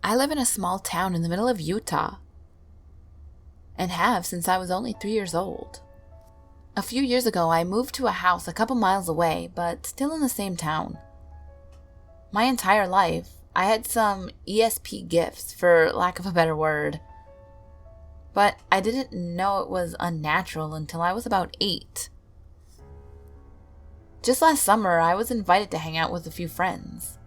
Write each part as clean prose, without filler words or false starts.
I live in a small town in the middle of Utah, and have since I was only 3 years old. A few years ago, I moved to a house a couple miles away, but still in the same town. My entire life, I had some ESP gifts, for lack of a better word. But I didn't know it was unnatural until I was about 8. Just last summer, I was invited to hang out with a few friends.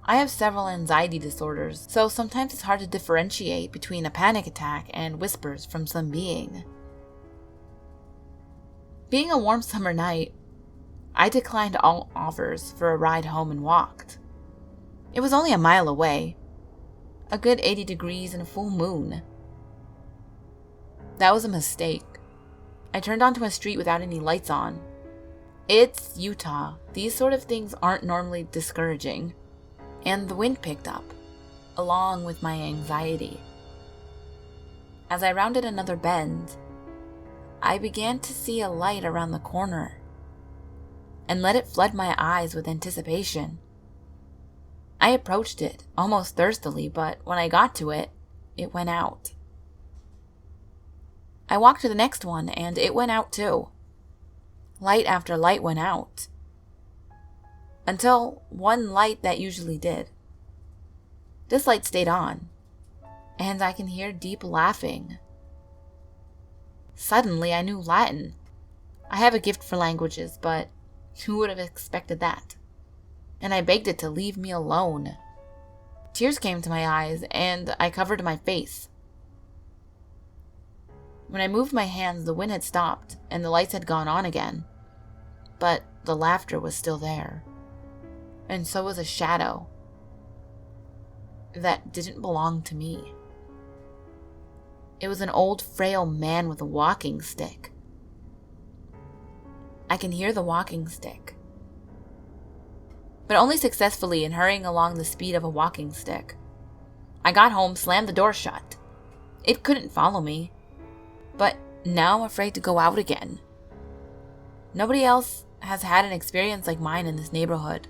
I have several anxiety disorders, so sometimes it's hard to differentiate between a panic attack and whispers from some being. Being a warm summer night, I declined all offers for a ride home and walked. It was only a mile away, a good 80 degrees and a full moon. That was a mistake. I turned onto a street without any lights on. It's Utah. These sort of things aren't normally discouraging. And the wind picked up, along with my anxiety. As I rounded another bend, I began to see a light around the corner, and let it flood my eyes with anticipation. I approached it, almost thirstily, but when I got to it, it went out. I walked to the next one, and it went out too. Light after light went out. Until one light that usually did. This light stayed on, and I can hear deep laughing. Suddenly, I knew Latin. I have a gift for languages, but who would have expected that? And I begged it to leave me alone. Tears came to my eyes, and I covered my face. When I moved my hands, the wind had stopped, and the lights had gone on again. But the laughter was still there. And so was a shadow that didn't belong to me. It was an old, frail man with a walking stick. I can hear the walking stick, but only successfully in hurrying along the speed of a walking stick. I got home, slammed the door shut. It couldn't follow me, but now I'm afraid to go out again. Nobody else has had an experience like mine in this neighborhood.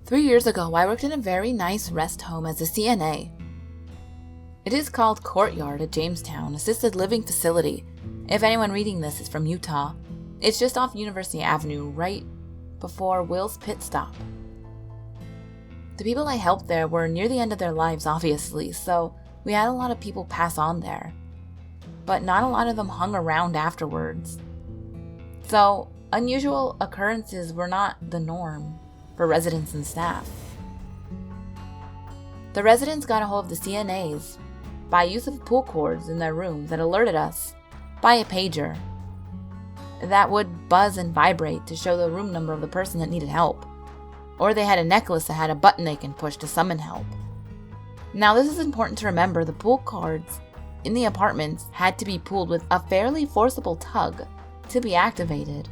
3 years ago, I worked in a very nice rest home as a CNA. It is called Courtyard at Jamestown, assisted living facility. If anyone reading this is from Utah, it's just off University Avenue, right before Will's Pit Stop. The people I helped there were near the end of their lives, obviously, so we had a lot of people pass on there. But not a lot of them hung around afterwards. So, unusual occurrences were not the norm for residents and staff. The residents got a hold of the CNAs by use of pull cords in their rooms that alerted us by a pager that would buzz and vibrate to show the room number of the person that needed help. Or they had a necklace that had a button they can push to summon help. Now, this is important to remember. The pull cords in the apartments had to be pulled with a fairly forcible tug to be activated,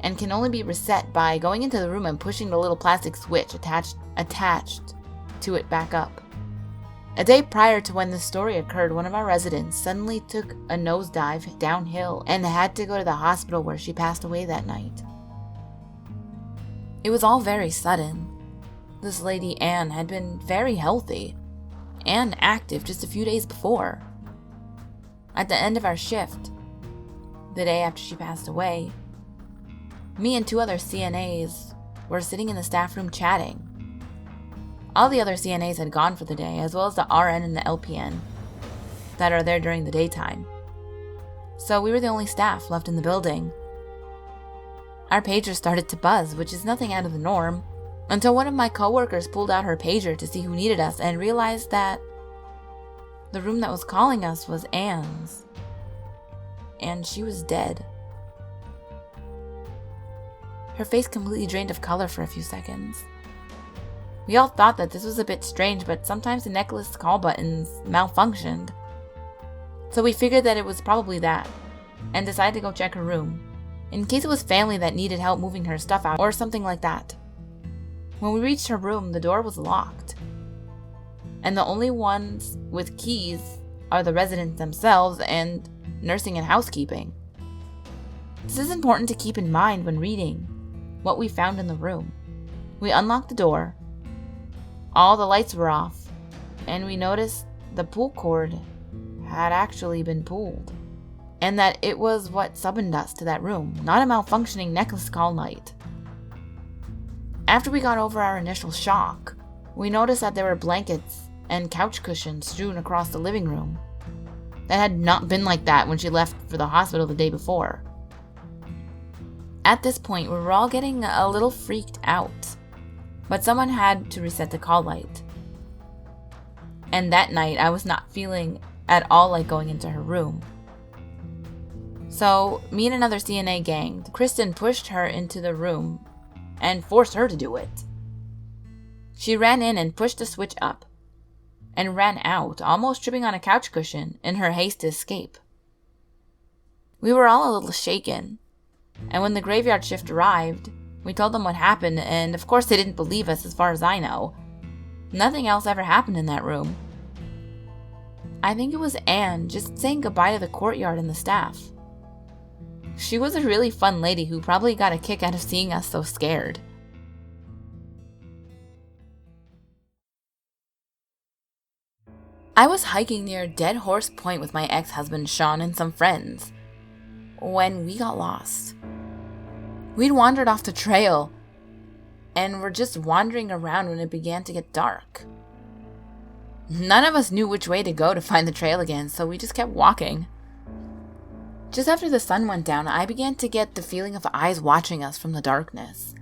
and can only be reset by going into the room and pushing the little plastic switch attached to it back up. A day prior to when this story occurred, one of our residents suddenly took a nosedive downhill and had to go to the hospital, where she passed away that night. It was all very sudden. This lady, Anne, had been very healthy and active just a few days before. At the end of our shift, the day after she passed away, me and 2 other CNAs were sitting in the staff room chatting. All the other CNAs had gone for the day, as well as the RN and the LPN that are there during the daytime. So we were the only staff left in the building. Our pager started to buzz, which is nothing out of the norm, until one of my coworkers pulled out her pager to see who needed us and realized that the room that was calling us was Anne's, and she was dead. Her face completely drained of color for a few seconds. We all thought that this was a bit strange, but sometimes the necklace call buttons malfunctioned. So we figured that it was probably that, and decided to go check her room, in case it was family that needed help moving her stuff out or something like that. When we reached her room, the door was locked, and the only ones with keys are the residents themselves and nursing and housekeeping. This is important to keep in mind when reading. what we found in the room. We unlocked the door. All the lights were off, and we noticed the pull cord had actually been pulled, and that it was what summoned us to that room, not a malfunctioning necklace call light. After we got over our initial shock, we noticed that there were blankets and couch cushions strewn across the living room. That had not been like that when she left for the hospital the day before. At this point, we were all getting a little freaked out, but someone had to reset the call light. And that night, I was not feeling at all like going into her room. So, me and another CNA gang, Kristen, pushed her into the room and forced her to do it. She ran in and pushed the switch up, and ran out, almost tripping on a couch cushion in her haste to escape. We were all a little shaken, and when the graveyard shift arrived, we told them what happened, and of course they didn't believe us as far as I know. Nothing else ever happened in that room. I think it was Anne just saying goodbye to the courtyard and the staff. She was a really fun lady who probably got a kick out of seeing us so scared. I was hiking near Dead Horse Point with my ex-husband Sean and some friends when we got lost. We'd wandered off the trail and were just wandering around when it began to get dark. None of us knew which way to go to find the trail again, so we just kept walking. Just after the sun went down, I began to get the feeling of eyes watching us from the darkness.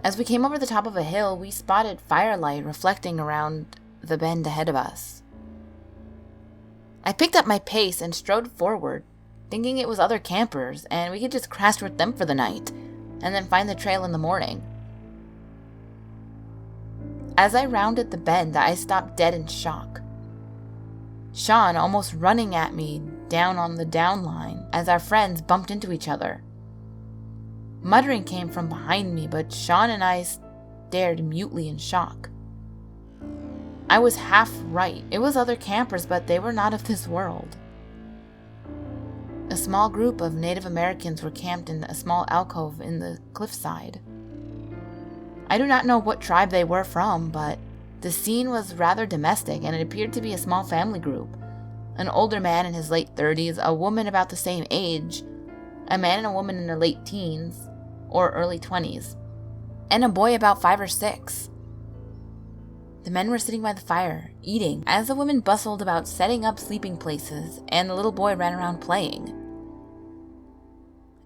As we came over the top of a hill, we spotted firelight reflecting around the bend ahead of us. I picked up my pace and strode forward, thinking it was other campers and we could just crash with them for the night and then find the trail in the morning. As I rounded the bend, I stopped dead in shock. Sean almost running at me down on the down line as our friends bumped into each other. Muttering came from behind me, but Sean and I stared mutely in shock. I was half right. It was other campers, but they were not of this world. A small group of Native Americans were camped in a small alcove in the cliffside. I do not know what tribe they were from, but the scene was rather domestic and it appeared to be a small family group. An older man in his late 30s, a woman about the same age, a man and a woman in their late teens or early 20s, and a boy about 5 or 6. The men were sitting by the fire, eating, as the women bustled about setting up sleeping places, and the little boy ran around playing.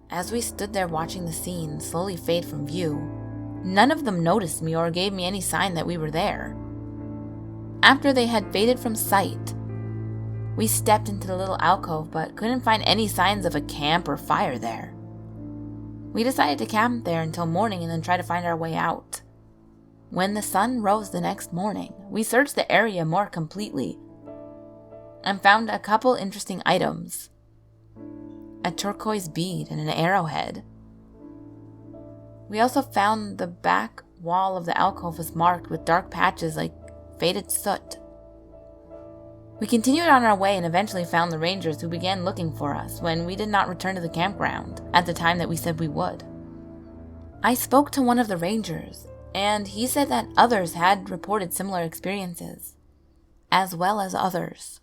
As we stood there watching the scene slowly fade from view, none of them noticed me or gave me any sign that we were there. After they had faded from sight, we stepped into the little alcove but couldn't find any signs of a camp or fire there. We decided to camp there until morning and then try to find our way out. When the sun rose the next morning, we searched the area more completely and found a couple interesting items. A turquoise bead and an arrowhead. We also found the back wall of the alcove was marked with dark patches like faded soot. We continued on our way and eventually found the rangers who began looking for us when we did not return to the campground at the time that we said we would. I spoke to one of the rangers, and he said that others had reported similar experiences, as well as others.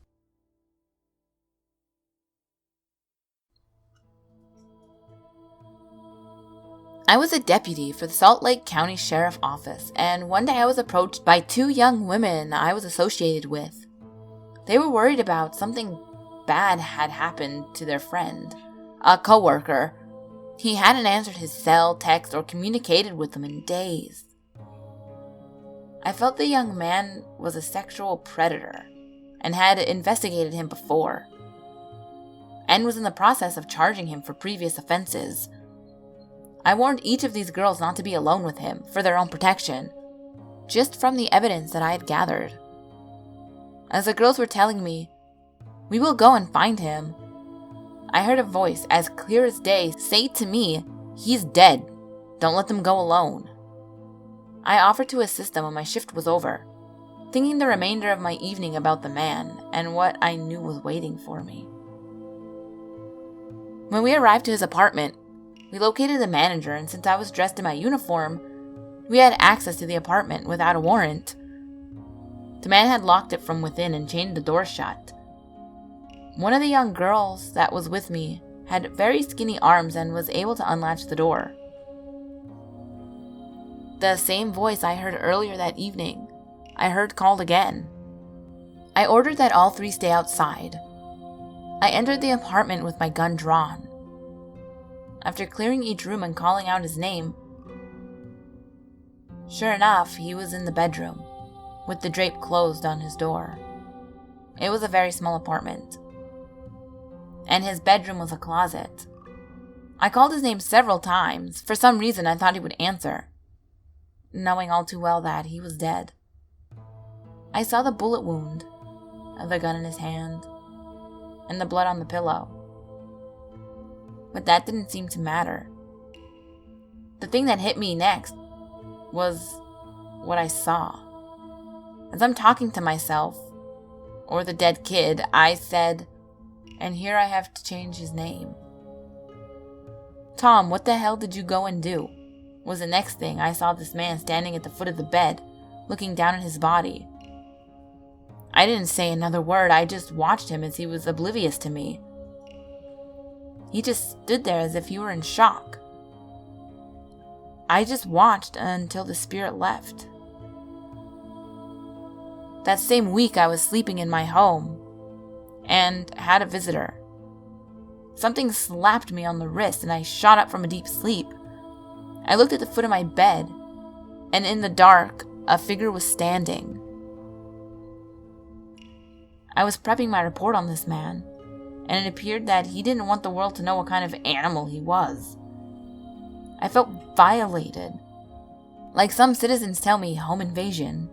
I was a deputy for the Salt Lake County Sheriff Office, and one day I was approached by 2 young women I was associated with. They were worried about something bad had happened to their friend, a coworker. He hadn't answered his cell, text, or communicated with them in days. I felt the young man was a sexual predator and had investigated him before, and was in the process of charging him for previous offenses. I warned each of these girls not to be alone with him for their own protection, just from the evidence that I had gathered. As the girls were telling me, "We will go and find him," I heard a voice as clear as day say to me, "He's dead. Don't let them go alone." I offered to assist them when my shift was over, thinking the remainder of my evening about the man and what I knew was waiting for me. When we arrived to his apartment, We located the manager, and since I was dressed in my uniform, we had access to the apartment without a warrant. The man had locked it from within and chained the door shut. One of the young girls that was with me had very skinny arms and was able to unlatch the door. The same voice I heard earlier that evening, I heard called again. I ordered that all three stay outside. I entered the apartment with my gun drawn. After clearing each room and calling out his name, sure enough, he was in the bedroom, with the drape closed on his door. It was a very small apartment, and his bedroom was a closet. I called his name several times. For some reason, I thought he would answer, knowing all too well that he was dead. I saw the bullet wound of the gun in his hand and the blood on the pillow. But that didn't seem to matter. The thing that hit me next was what I saw. As I'm talking to myself, or the dead kid, I said, and here I have to change his name. Tom, what the hell did you go and do? Was the next thing I saw this man standing at the foot of the bed, looking down at his body. I didn't say another word, I just watched him as he was oblivious to me. He just stood there as if he were in shock. I just watched until the spirit left. That same week I was sleeping in my home and had a visitor. Something slapped me on the wrist and I shot up from a deep sleep. I looked at the foot of my bed, and in the dark, a figure was standing. I was prepping my report on this man, and it appeared that he didn't want the world to know what kind of animal he was. I felt violated. Like some citizens tell me, home invasion.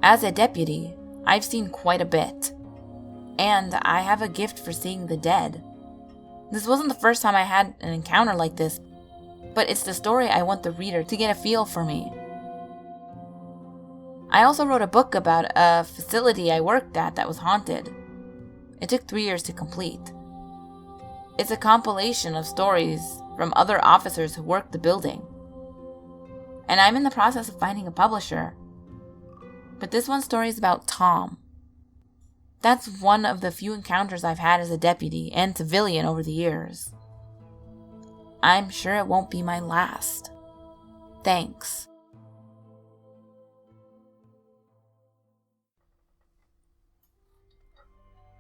As a deputy, I've seen quite a bit, and I have a gift for seeing the dead. This wasn't the first time I had an encounter like this, but it's the story I want the reader to get a feel for me. I also wrote a book about a facility I worked at that was haunted. It took 3 years to complete. It's a compilation of stories from other officers who worked the building. And I'm in the process of finding a publisher. But this one story is about Tom. That's one of the few encounters I've had as a deputy and civilian over the years. I'm sure it won't be my last. Thanks.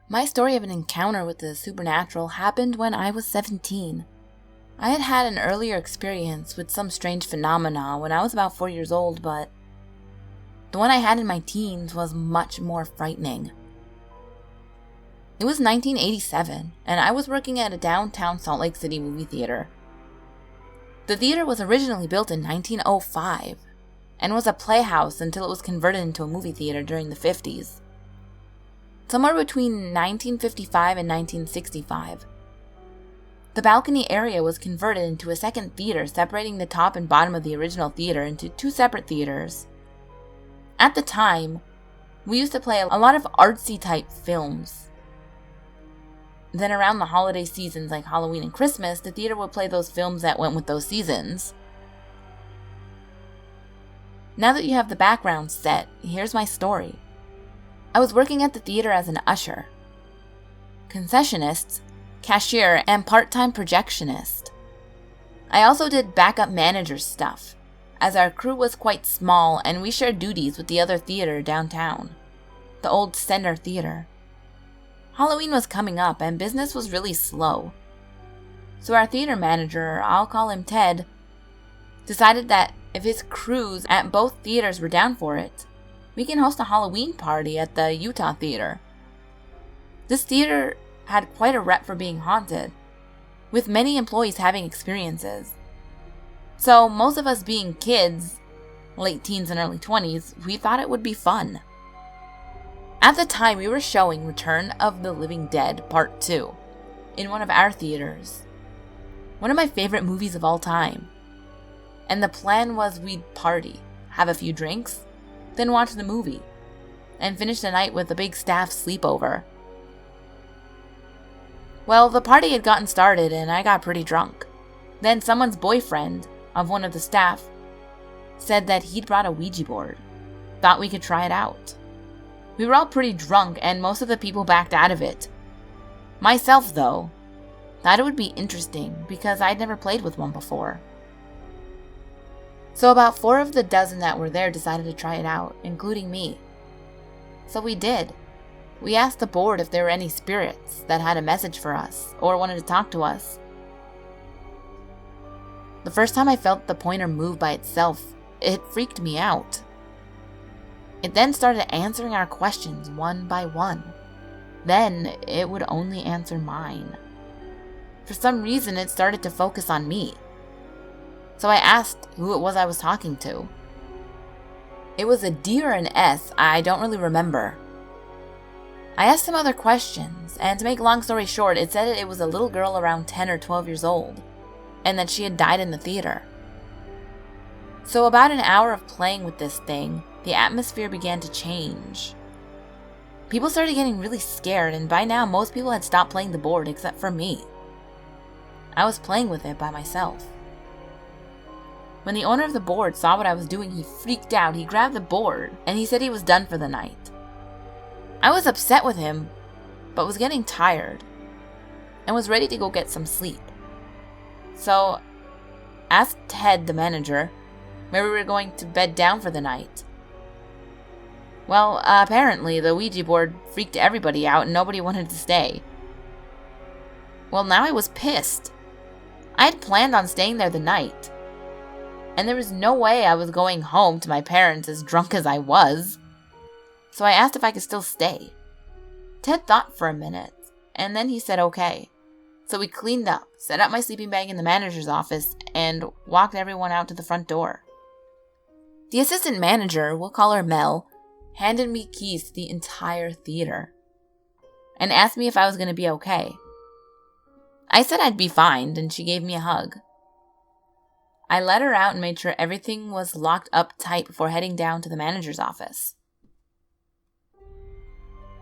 My story of an encounter with the supernatural happened when I was 17. I had had an earlier experience with some strange phenomena when I was about 4 years old, but the one I had in my teens was much more frightening. It was 1987, and I was working at a downtown Salt Lake City movie theater. The theater was originally built in 1905, and was a playhouse until it was converted into a movie theater during the 50s. Somewhere between 1955 and 1965. The balcony area was converted into a second theater, separating the top and bottom of the original theater into 2 separate theaters. At the time, we used to play a lot of artsy type films. Then around the holiday seasons like Halloween and Christmas, the theater would play those films that went with those seasons. Now that you have the background set, here's my story. I was working at the theater as an usher, concessionist, cashier, and part-time projectionist. I also did backup manager stuff, as our crew was quite small and we shared duties with the other theater downtown, the old Center Theater. Halloween was coming up and business was really slow. So our theater manager, I'll call him Ted, decided that if his crews at both theaters were down for it, we can host a Halloween party at the Utah Theater. This theater had quite a rep for being haunted, with many employees having experiences. So most of us being kids, late teens and early 20s, we thought it would be fun. At the time, we were showing Return of the Living Dead Part 2 in one of our theaters. One of my favorite movies of all time. And the plan was we'd party, have a few drinks, then watch the movie, and finish the night with a big staff sleepover. Well, the party had gotten started and I got pretty drunk. Then someone's boyfriend of one of the staff said that he'd brought a Ouija board. Thought we could try it out. We were all pretty drunk and most of the people backed out of it. Myself, though, thought it would be interesting because I'd never played with one before. So about 4 of the dozen that were there decided to try it out, including me. So we did. We asked the board if there were any spirits that had a message for us or wanted to talk to us. The first time I felt the pointer move by itself, it freaked me out. It then started answering our questions one by one. Then it would only answer mine. For some reason, it started to focus on me. So I asked who it was I was talking to. It was a D or an S, I don't really remember. I asked some other questions, and to make long story short, it said that it was a little girl around 10 or 12 years old, and that she had died in the theater. So about an hour of playing with this thing, the atmosphere began to change. People started getting really scared, and by now most people had stopped playing the board except for me. I was playing with it by myself. When the owner of the board saw what I was doing, he freaked out. He grabbed the board, and he said he was done for the night. I was upset with him, but was getting tired, and was ready to go get some sleep. So, asked Ted, the manager, where we were going to bed down for the night. Well, apparently the Ouija board freaked everybody out and nobody wanted to stay. Well, now I was pissed. I had planned on staying there the night, and there was no way I was going home to my parents as drunk as I was. So I asked if I could still stay. Ted thought for a minute, and then he said okay. So we cleaned up, set up my sleeping bag in the manager's office, and walked everyone out to the front door. The assistant manager, we'll call her Mel, handed me keys to the entire theater, and asked me if I was going to be okay. I said I'd be fine, and she gave me a hug. I let her out and made sure everything was locked up tight before heading down to the manager's office.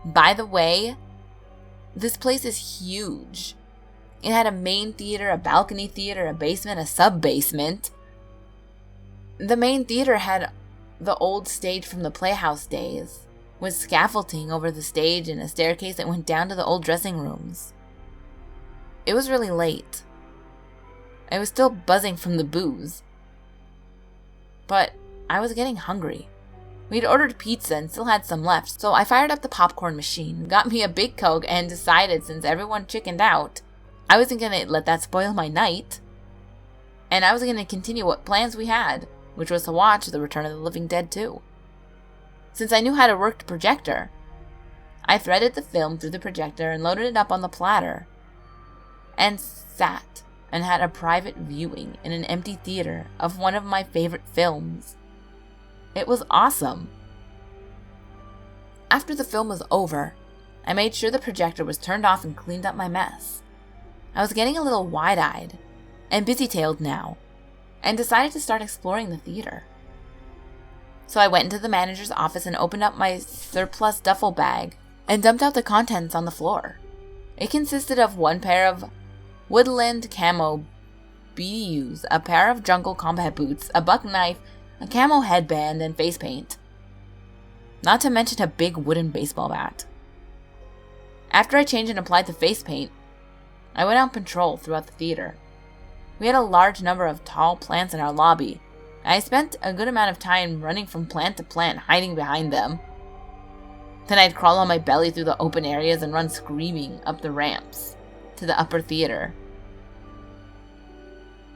By the way, this place is huge. It had a main theater, a balcony theater, a basement, a sub-basement. The main theater had the old stage from the Playhouse days, with scaffolding over the stage and a staircase that went down to the old dressing rooms. It was really late. I was still buzzing from the booze, but I was getting hungry. We'd ordered pizza and still had some left, so I fired up the popcorn machine, got me a big Coke, and decided since everyone chickened out, I wasn't going to let that spoil my night, and I was going to continue what plans we had, which was to watch The Return of the Living Dead 2. Since I knew how to work the projector, I threaded the film through the projector and loaded it up on the platter, and sat and had a private viewing in an empty theater of one of my favorite films. It was awesome. After the film was over, I made sure the projector was turned off and cleaned up my mess. I was getting a little wide-eyed and busy-tailed now, and decided to start exploring the theater. So I went into the manager's office and opened up my surplus duffel bag and dumped out the contents on the floor. It consisted of one pair of woodland camo BDUs, a pair of jungle combat boots, a buck knife, a camo headband, and face paint. Not to mention a big wooden baseball bat. After I changed and applied the face paint, I went on patrol throughout the theater. We had a large number of tall plants in our lobby, and I spent a good amount of time running from plant to plant, hiding behind them. Then I'd crawl on my belly through the open areas and run screaming up the ramps to the upper theater.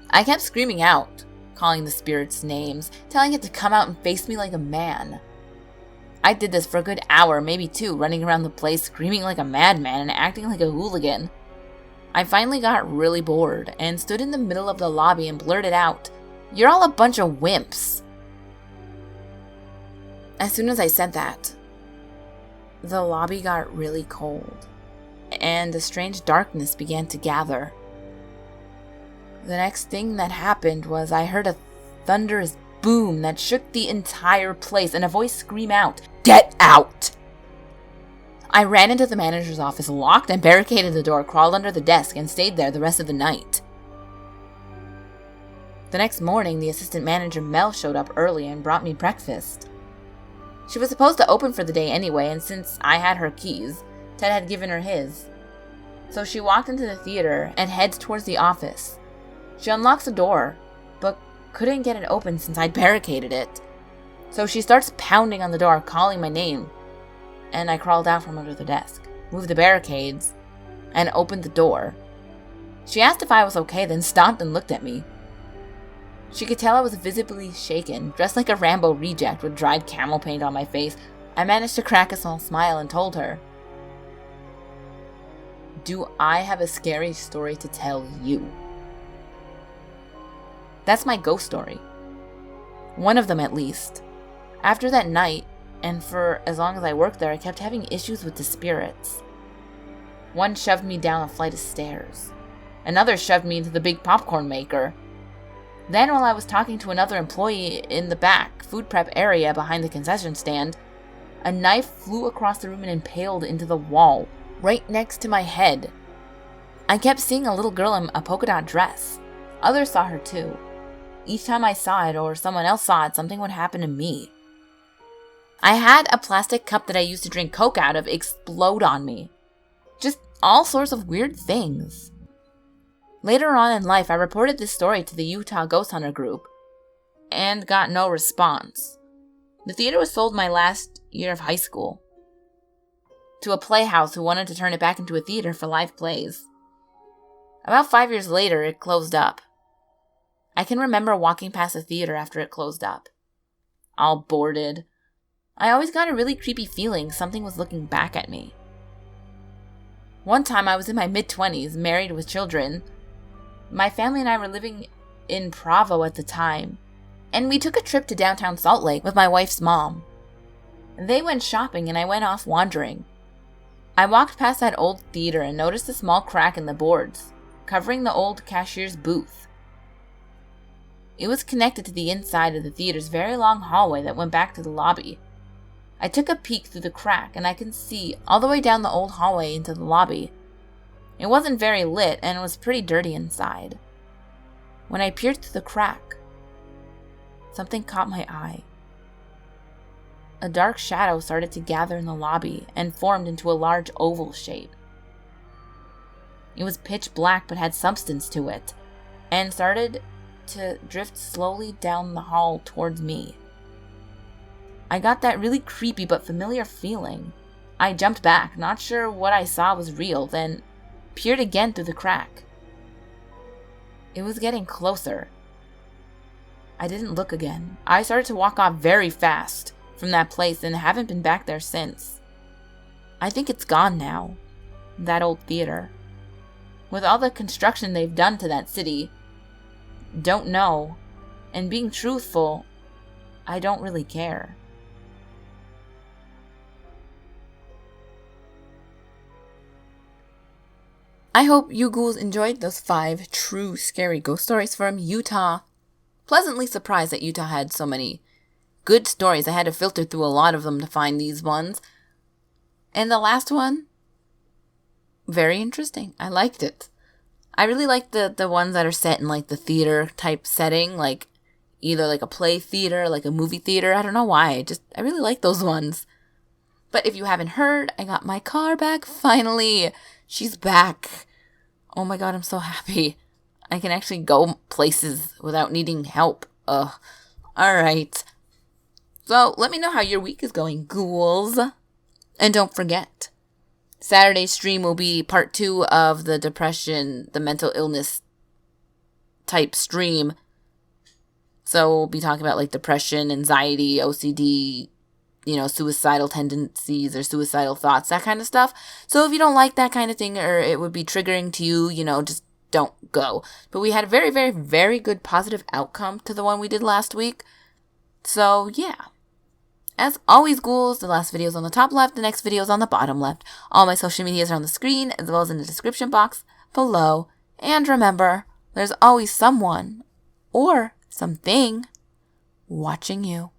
I kept screaming out, calling the spirits names, telling it to come out and face me like a man. I did this for a good hour, maybe 2, running around the place, screaming like a madman and acting like a hooligan. I finally got really bored and stood in the middle of the lobby and blurted out, "You're all a bunch of wimps." As soon as I said that, the lobby got really cold, and a strange darkness began to gather. The next thing that happened was I heard a thunderous boom that shook the entire place and a voice scream out, "Get out!" I ran into the manager's office, locked and barricaded the door, crawled under the desk, and stayed there the rest of the night. The next morning, the assistant manager Mel showed up early and brought me breakfast. She was supposed to open for the day anyway, and since I had her keys, Ted had given her his. So she walked into the theater and heads towards the office. She unlocks the door, but couldn't get it open since I'd barricaded it. So she starts pounding on the door, calling my name, and I crawled out from under the desk, moved the barricades, and opened the door. She asked if I was okay, then stopped and looked at me. She could tell I was visibly shaken, dressed like a Rambo reject with dried camel paint on my face. I managed to crack a small smile and told her, "Do I have a scary story to tell you?" That's my ghost story. One of them at least. After that night, and for as long as I worked there, I kept having issues with the spirits. One shoved me down a flight of stairs. Another shoved me into the big popcorn maker. Then, while I was talking to another employee in the back food prep area behind the concession stand, a knife flew across the room and impaled into the wall, right next to my head. I kept seeing a little girl in a polka dot dress. Others saw her too. Each time I saw it or someone else saw it, something would happen to me. I had a plastic cup that I used to drink Coke out of explode on me. Just all sorts of weird things. Later on in life, I reported this story to the Utah Ghost Hunter group and got no response. The theater was sold my last year of high school to a playhouse who wanted to turn it back into a theater for live plays. About 5 years later, it closed up. I can remember walking past the theater after it closed up, all boarded. I always got a really creepy feeling something was looking back at me. One time I was in my mid-20s, married with children. My family and I were living in Provo at the time, and we took a trip to downtown Salt Lake with my wife's mom. They went shopping and I went off wandering. I walked past that old theater and noticed a small crack in the boards, covering the old cashier's booth. It was connected to the inside of the theater's very long hallway that went back to the lobby. I took a peek through the crack and I could see all the way down the old hallway into the lobby. It wasn't very lit and it was pretty dirty inside. When I peered through the crack, something caught my eye. A dark shadow started to gather in the lobby and formed into a large oval shape. It was pitch black but had substance to it, and started to drift slowly down the hall towards me. I got that really creepy but familiar feeling. I jumped back, not sure what I saw was real, then peered again through the crack. It was getting closer. I didn't look again. I started to walk off very fast from that place and haven't been back there since. I think it's gone now, that old theater. With all the construction they've done to that city, don't know, and being truthful, I don't really care. I hope you ghouls enjoyed those 5 true scary ghost stories from Utah. Pleasantly surprised that Utah had so many good stories. I had to filter through a lot of them to find these ones. And the last one, very interesting. I liked it. I really like the ones that are set in like the theater type setting, like either like a play theater, like a movie theater. I don't know why. I really like those ones. But if you haven't heard, I got my car back finally. She's back. Oh my god, I'm so happy. I can actually go places without needing help. Alright. So, let me know how your week is going, ghouls. And don't forget, Saturday's stream will be part 2 of the depression, the mental illness type stream. So, we'll be talking about like depression, anxiety, OCD, suicidal tendencies or suicidal thoughts, that kind of stuff. So if you don't like that kind of thing or it would be triggering to you, just don't go. But we had a very, very, very good positive outcome to the one we did last week. So yeah. As always, ghouls, the last video is on the top left, the next video is on the bottom left. All my social medias are on the screen as well as in the description box below. And remember, there's always someone or something watching you.